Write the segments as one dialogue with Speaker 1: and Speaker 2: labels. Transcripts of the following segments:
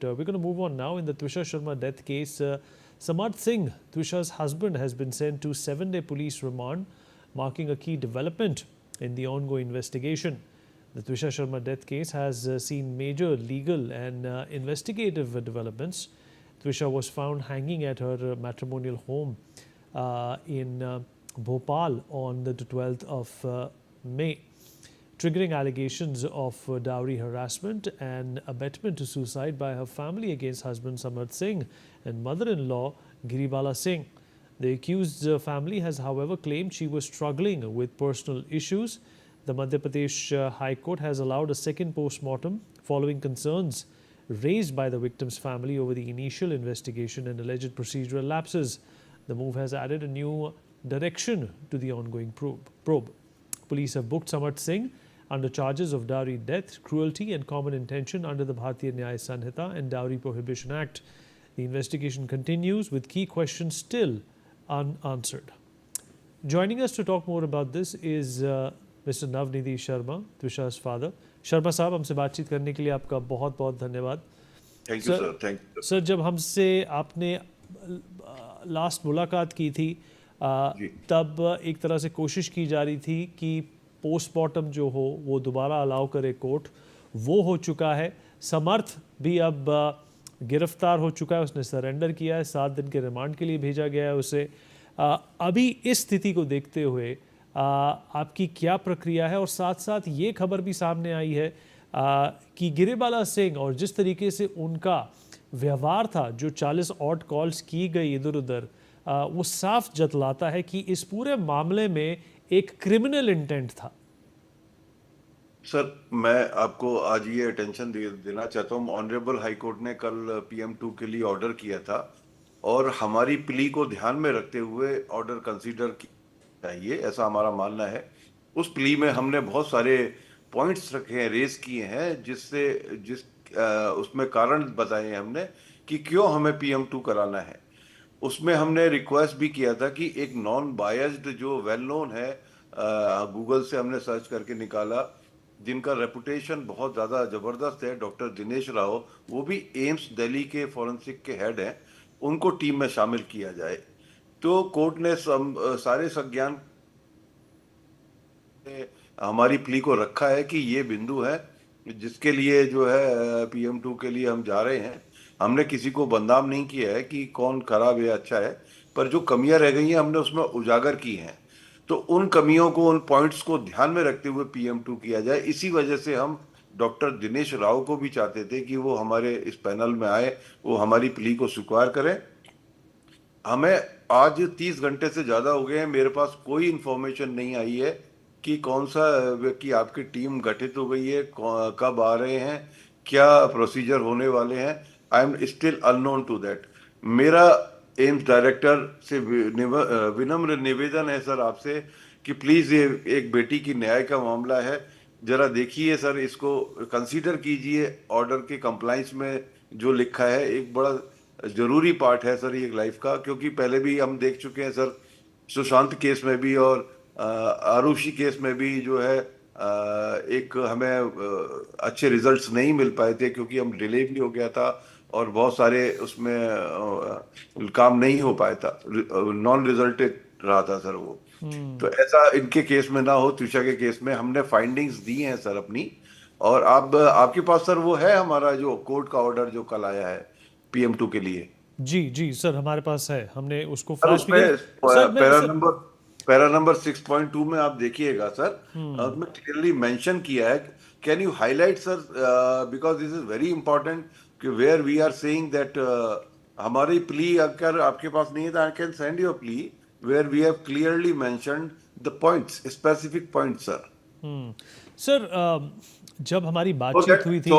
Speaker 1: We're going to move on now. In the Twisha Sharma death case, Samarth Singh, Twisha's husband, has been sent to 7-day police remand, marking a key development in the ongoing investigation. The Twisha Sharma death case has seen major legal and investigative developments. Twisha was found hanging at her matrimonial home in Bhopal on the 12th of May, triggering allegations of dowry harassment and abetment to suicide by her family against husband Samarth Singh and mother-in-law Giribala Singh. The accused family has, however, claimed she was struggling with personal issues. The Madhya Pradesh High Court has allowed a second post-mortem following concerns raised by the victim's family over the initial investigation and alleged procedural lapses. The move has added a new direction to the ongoing probe. Police have booked Samarth Singh under charges of dowry death, cruelty and common intention under the Bharatiya Nyaya Sanhita and Dowry Prohibition Act. The investigation continues with key questions still unanswered. Joining us to talk more about this is Mr. Navnidhi Sharma, Twisha's father. Sharma साहब, हमसे बातचीत करने के लिए आपका बहुत बहुत धन्यवाद.
Speaker 2: Thank you sir. Thank you
Speaker 1: sir, जब हमसे आपने लास्ट मुलाकात की थी तब एक तरह से कोशिश की जा रही थी कि पोस्टमार्टम जो हो वो दोबारा अलाउ करे कोर्ट. वो हो चुका है. समर्थ भी अब गिरफ्तार हो चुका है, उसने सरेंडर किया है, 7 दिन के रिमांड के लिए भेजा गया है उसे. अभी इस स्थिति को देखते हुए आपकी क्या प्रक्रिया है? और साथ साथ ये खबर भी सामने आई है कि गिरिबाला सिंह और जिस तरीके से उनका व्यवहार था, जो 40 ऑड कॉल्स की गई इधर उधर, वो साफ जतलाता है कि इस पूरे मामले में एक क्रिमिनल इंटेंट था.
Speaker 2: सर, मैं आपको आज ये अटेंशन देना चाहता हूँ. ऑनरेबल हाई कोर्ट ने कल PM2 के लिए ऑर्डर किया था और हमारी प्ली को ध्यान में रखते हुए ऑर्डर कंसीडर चाहिए, ऐसा हमारा मानना है. उस प्ली में हमने बहुत सारे पॉइंट्स रखे हैं, रेज किए हैं, उसमें कारण बताए हैं हमने कि क्यों हमें PM2 कराना है. उसमें हमने रिक्वेस्ट भी किया था कि एक नॉन बायस्ड जो वेल नोन है, गूगल से हमने सर्च करके निकाला, जिनका रेपुटेशन बहुत ज़्यादा ज़बरदस्त है, डॉक्टर दिनेश राव, वो भी एम्स दिल्ली के फॉरेंसिक के हेड हैं, उनको टीम में शामिल किया जाए. तो कोर्ट ने सारे संज्ञान हमारी प्ली को रखा है कि ये बिंदु है जिसके लिए जो है PM2 के लिए हम जा रहे हैं. हमने किसी को बदनाम नहीं किया है कि कौन खराब या अच्छा है, पर जो कमियां रह गई हैं हमने उसमें उजागर की हैं. तो उन कमियों को, उन पॉइंट्स को ध्यान में रखते हुए PM2 किया जाए. इसी वजह से हम डॉक्टर दिनेश राव को भी चाहते थे कि वो हमारे इस पैनल में आए, वो हमारी प्ली को स्वीकार करें. हमें आज 30 घंटे से ज़्यादा हो गए हैं, मेरे पास कोई इन्फॉर्मेशन नहीं आई है कि कौन सा व्यक्ति, आपकी टीम गठित हो गई है, कब आ रहे हैं, क्या प्रोसीजर होने वाले हैं. I am still unknown to that. मेरा एम्स डायरेक्टर से विनम्र निवेदन है सर आपसे कि प्लीज़ ये एक बेटी की न्याय का मामला है, ज़रा देखिए सर, इसको कंसीडर कीजिए. ऑर्डर के कंप्लाइंस में जो लिखा है एक बड़ा ज़रूरी पार्ट है सर ये लाइफ का, क्योंकि पहले भी हम देख चुके हैं सर, सुशांत केस में भी और आरुषि केस में भी जो है एक हमें अच्छे रिजल्ट्स नहीं मिल पाए थे क्योंकि हम डिले भी हो गया था और बहुत सारे उसमें काम नहीं हो पाया था, नॉन रिजल्टेड रहा था सर वो. तो ऐसा इनके केस में ना हो. त्रिशा के केस में हमने फाइंडिंग्स दी हैं सर अपनी, और आपके पास सर वो है हमारा जो कोर्ट का ऑर्डर जो कल आया है PM2 के लिए.
Speaker 1: जी सर, हमारे पास है, हमने उसको
Speaker 2: फ्लैश भी किया. पैरा नंबर 6.2 में आप देखिएगा सर, उसमें क्लियरली मेंशन किया है. Can you highlight sir, because this is very important, कि where we are saying that हमारी प्ली अगर आपके पास नहीं है तो I can send you a plea where we have clearly mentioned the points, specific points sir.
Speaker 1: Sir, जब हमारी बातचीत हुई थी,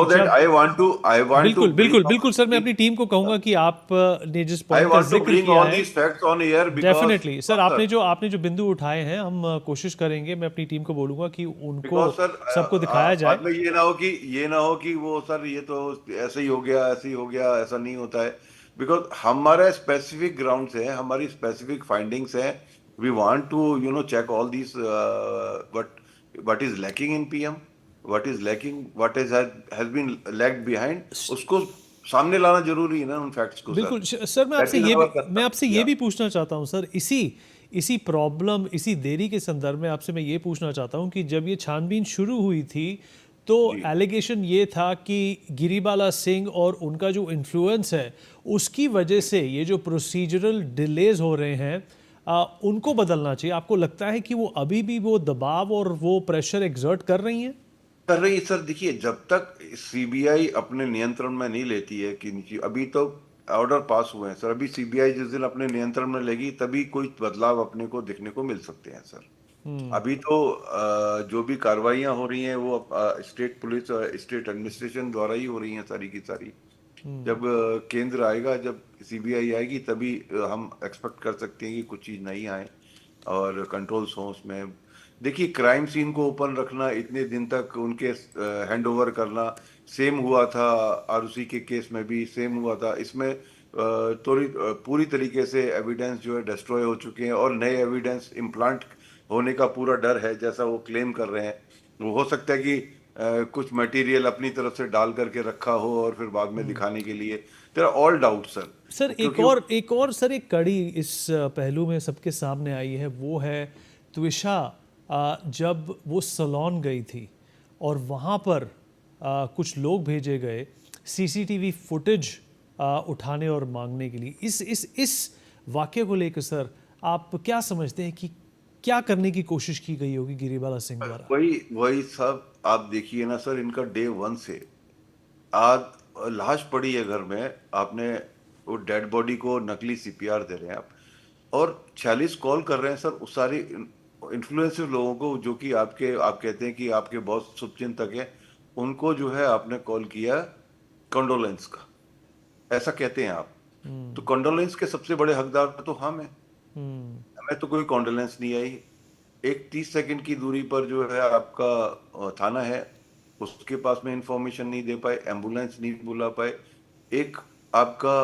Speaker 1: बिल्कुल सर, मैं अपनी टीम को कहूंगा कि आपने जिस पॉइंट का जिक्र किया है, डेफिनेटली सर, आपने जो बिंदु उठाए हैं, हम कोशिश करेंगे, मैं अपनी टीम को बोलूंगा कि उनको सबको दिखाया जाए.
Speaker 2: ये ना हो कि वो सर ये तो ऐसे ही हो गया, ऐसा नहीं होता है. बिकॉज हमारा स्पेसिफिक ग्राउंड्स है, हमारी स्पेसिफिक फाइंडिंग्स हैं. We want to check all this, what is lacking in PM, what has been lagged behind, उसको सामने लाना जरूरी है ना उन फैक्ट्स को सर।
Speaker 1: बिल्कुल सर,
Speaker 2: दैट इज आवर
Speaker 1: मैं आपसे ये
Speaker 2: या
Speaker 1: भी पूछना चाहता हूँ सर, इसी इसी प्रॉब्लम, इसी देरी के संदर्भ में आपसे मैं ये पूछना चाहता हूँ कि जब ये छानबीन शुरू हुई थी तो
Speaker 2: जी
Speaker 1: एलिगेशन ये था कि गिरिबाला सिंह और उनका जो इन्फ्लुएंस है उसकी वजह से ये जो प्रोसीजरल डिलेज हो रहे हैं उनको बदलना चाहिए। आपको लगता है कि वो अभी भी वो दबाव और वो प्रेशर एक्सर्ट कर रही हैं?
Speaker 2: कर रही है सर। देखिए, जब तक सीबीआई अपने नियंत्रण में नहीं लेती है कि नीचे, अभी तो ऑर्डर पास हुए हैं सर, अभी सीबीआई जिस दिन अपने नियंत्रण में लेगी तभी कोई बदलाव अपने को देखने को मिल सकते हैं सर। अभी तो जो भी कार्रवाइयां हो रही हैं वो स्टेट पुलिस और स्टेट एडमिनिस्ट्रेशन द्वारा ही हो रही हैं सारी की सारी। जब केंद्र आएगा, जब सीबीआई आएगी, तभी हम एक्सपेक्ट कर सकते हैं कि कुछ चीज नहीं आए और कंट्रोल्स हों उसमें। देखिए, क्राइम सीन को ओपन रखना, इतने दिन तक उनके हैंड ओवर करना, सेम हुआ था आरुषि के केस में भी, सेम हुआ था इसमें। थोड़ी पूरी तरीके से एविडेंस जो है डिस्ट्रॉय हो चुके हैं और नए एविडेंस इम्प्लांट होने का पूरा डर है, जैसा वो क्लेम कर रहे हैं। वो हो सकता है कि कुछ मटेरियल अपनी तरफ से डाल करके रखा हो और फिर बाद में दिखाने के लिए। There are all doubt sir,
Speaker 1: sir
Speaker 2: क्योंकि
Speaker 1: एक और सर एक कड़ी इस पहलू में सबके सामने आई है, वो है त्विषा जब वो सलोन गई थी और वहाँ पर कुछ लोग भेजे गए सीसीटीवी फुटेज उठाने और मांगने के लिए। इस वाक्य को लेकर सर आप क्या समझते हैं कि क्या करने की कोशिश की गई होगी गिरिबाला सिंह द्वारा?
Speaker 2: वही वही सब आप देखिए ना सर, इनका डे वन से आज लाश पड़ी है घर में, आपने वो डेड बॉडी को नकली सीपीआर दे रहे हैं आप, और 46 कॉल कर रहे हैं सर उस सारी इन्फ्लुएंसिव लोगों को, जो कि आपके, आप कहते हैं कि आपके बहुत शुभचिंतक हैं, उनको जो है आपने कॉल किया कंडोलेंस का, ऐसा कहते हैं आप। तो कंडोलेंस के सबसे बड़े हकदार तो हम हैं। हमें तो कोई कंडोलेंस नहीं आई। एक 30 सेकंड की दूरी पर जो है आपका थाना है, उसके पास में इंफॉर्मेशन नहीं दे पाए, एम्बुलेंस नहीं बुला पाए। एक आपका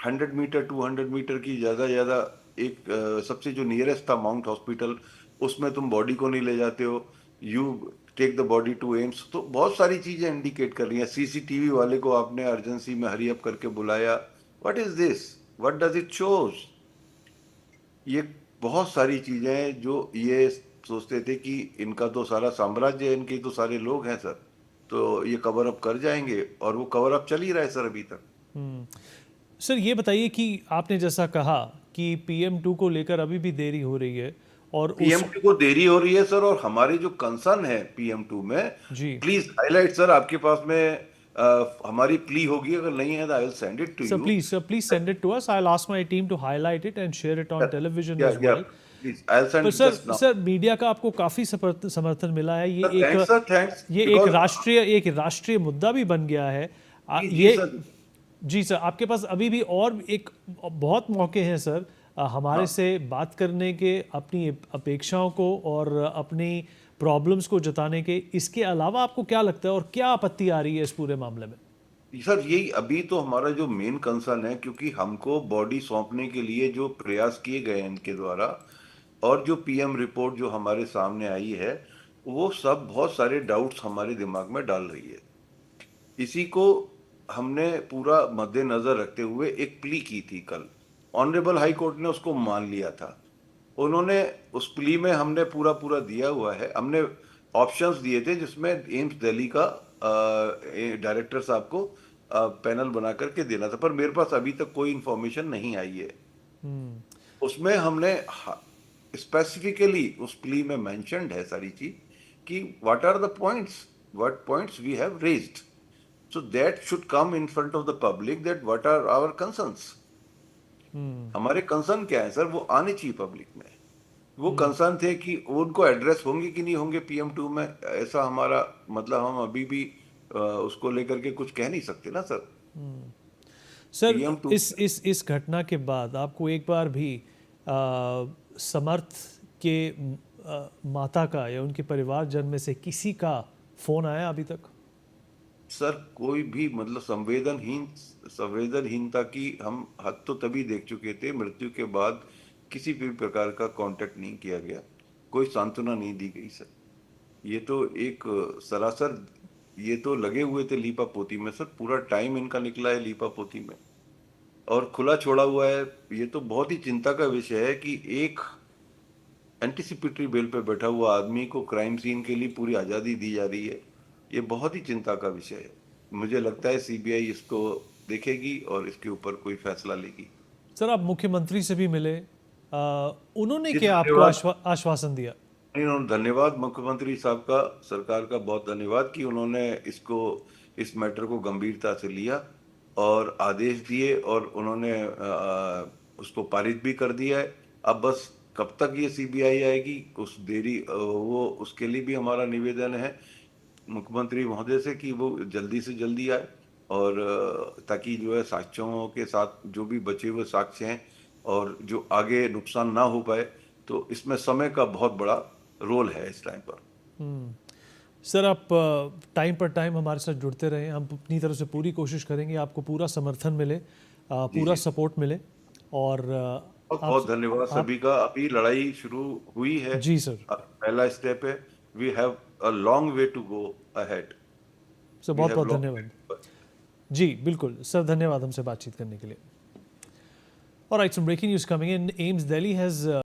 Speaker 2: 100 मीटर 200 मीटर की ज्यादा एक सबसे जो नियरेस्ट था माउंट हॉस्पिटल, उसमें तुम बॉडी को नहीं ले जाते हो। You take the body to AIIMS. तो बहुत सारी चीजें इंडिकेट कर रही हैं। सीसीटीवी वाले को आपने अर्जेंसी में हरी अप करके बुलाया। What is this? What does it shows? ये बहुत सारी चीजें हैं जो ये सोचते थे कि इनका तो सारा साम्राज्य है, इनके तो सारे लोग हैं सर, तो ये कवर अप कर जाएंगे, और वो कवर अप चल ही रहा है सर अभी तक।
Speaker 1: सर ये बताइए कि आपने जैसा कहा कि PM2 को लेकर अभी भी देरी हो रही है और उस
Speaker 2: पीएम2 को देरी हो रही है सर, और हमारी जो कंसर्न है पीएम2 में,
Speaker 1: जी
Speaker 2: प्लीज हाईलाइट सर। आपके पास में हमारी प्ली होगी, अगर नहीं है तो I will send it to you.
Speaker 1: Sir please send it to us, I will ask my team to highlight it and share it on television
Speaker 2: या
Speaker 1: एज
Speaker 2: या
Speaker 1: वेल।
Speaker 2: प्लीज आई विल
Speaker 1: पर
Speaker 2: send
Speaker 1: sir
Speaker 2: just now.
Speaker 1: Sir media का आपको काफ़ी समर्थन मिला है,
Speaker 2: sir thanks sir, thanks because
Speaker 1: एक राष्ट्रीय मुद्दा भी बन गया है।
Speaker 2: जी जी
Speaker 1: ये
Speaker 2: सर।
Speaker 1: जी सर, आपके पास अभी भी और एक बहुत मौके हैं सर हमारे
Speaker 2: हाँ
Speaker 1: से बात करने के, अपनी अपेक्षाओं को और अपनी प्रॉब्लम्स को जताने के। इसके अलावा आपको क्या लगता है और क्या आपत्ति आ रही है इस पूरे मामले में?
Speaker 2: सर, यही अभी तो हमारा जो मेन कंसर्न है, क्योंकि हमको बॉडी सौंपने के लिए जो प्रयास किए गए हैं इनके द्वारा, और जो पीएम रिपोर्ट जो हमारे सामने आई है, वो सब बहुत सारे डाउट्स हमारे दिमाग में डाल रही है। इसी को हमने पूरा मद्देनजर रखते हुए एक प्ली की थी कल। ऑनरेबल हाई कोर्ट ने उसको मान लिया था। उन्होंने उस प्ली में हमने पूरा पूरा दिया हुआ है। हमने ऑप्शंस दिए थे जिसमें एम्स दिल्ली का डायरेक्टर साहब को पैनल बना करके देना था, पर मेरे पास अभी तक कोई इंफॉर्मेशन नहीं आई है। उसमें हमने स्पेसिफिकली उस प्ली में मेंशन्ड है सारी चीज, कि what are the points, what points we have raised, so that should come in front of the public, that what are our concerns। हमारे कंसर्न क्या है सर, वो आने चाहिए पब्लिक में। वो कंसर्न थे कि उनको एड्रेस होंगे कि नहीं होंगे पीएम2 में, ऐसा हमारा मतलब, हम अभी भी उसको लेकर के कुछ कह नहीं सकते ना सर।
Speaker 1: सर
Speaker 2: पीएम2
Speaker 1: इस घटना के बाद आपको एक बार भी समर्थ के माता का या उनके परिवारजन में से किसी का फोन आया अभी तक?
Speaker 2: सर, कोई भी मतलब संवेदनहीनता की हम हद तो तभी देख चुके थे। मृत्यु के बाद किसी भी प्रकार का कांटेक्ट नहीं किया गया, कोई सांत्वना नहीं दी गई सर। ये तो एक सरासर ये तो लगे हुए थे लीपा पोती में सर, पूरा टाइम इनका निकला है लीपा पोती में और खुला छोड़ा हुआ है। ये तो बहुत ही चिंता का विषय है कि एक एंटिसिपेटरी बेल पे बैठा हुआ आदमी को क्राइम सीन के लिए पूरी आजादी दी जा रही है। ये बहुत ही चिंता का विषय है। मुझे लगता है सीबीआई इसको देखेगी और इसके ऊपर कोई फैसला लेगी।
Speaker 1: सर, आप मुख्यमंत्री से भी मिले, उन्होंने
Speaker 2: जी
Speaker 1: क्या आपको
Speaker 2: धन्यवाद।
Speaker 1: आश्वासन दिया?
Speaker 2: नहीं, उन्होंने धन्यवाद मुख्यमंत्री साहब का, सरकार का बहुत धन्यवाद कि उन्होंने इस मैटर को गंभीरता से लिया और आदेश दिए और उन्होंने उसको पारित भी कर दिया है। अब बस कब तक ये सीबीआई आएगी उस देरी वो उसके लिए भी हमारा निवेदन है मुख्यमंत्री महोदय से कि वो जल्दी से जल्दी आए और ताकि जो है साक्ष्यों के साथ जो भी बचे हुए साक्ष्य हैं और जो आगे नुकसान ना हो पाए, तो इसमें समय का बहुत बड़ा रोल है इस टाइम पर।
Speaker 1: सर, आप टाइम पर टाइम हमारे साथ जुड़ते रहें, हम अपनी तरफ से पूरी कोशिश करेंगे आपको पूरा समर्थन मिले,
Speaker 2: जी
Speaker 1: पूरा
Speaker 2: जी,
Speaker 1: सपोर्ट मिले। और
Speaker 2: बहुत
Speaker 1: आप
Speaker 2: बहुत धन्यवाद
Speaker 1: आप
Speaker 2: सभी का। अभी लड़ाई शुरू हुई है,
Speaker 1: जी सर।
Speaker 2: पहला स्टेप है। We have a long way to go ahead.
Speaker 1: Sir,
Speaker 2: we
Speaker 1: बहुत
Speaker 2: हैव
Speaker 1: बहुत
Speaker 2: लॉन्ग
Speaker 1: धन्यवाद।
Speaker 2: वे।
Speaker 1: जी बिल्कुल सर, धन्यवाद हमसे बातचीत करने के लिए। All right, some breaking news coming in. AIIMS Delhi has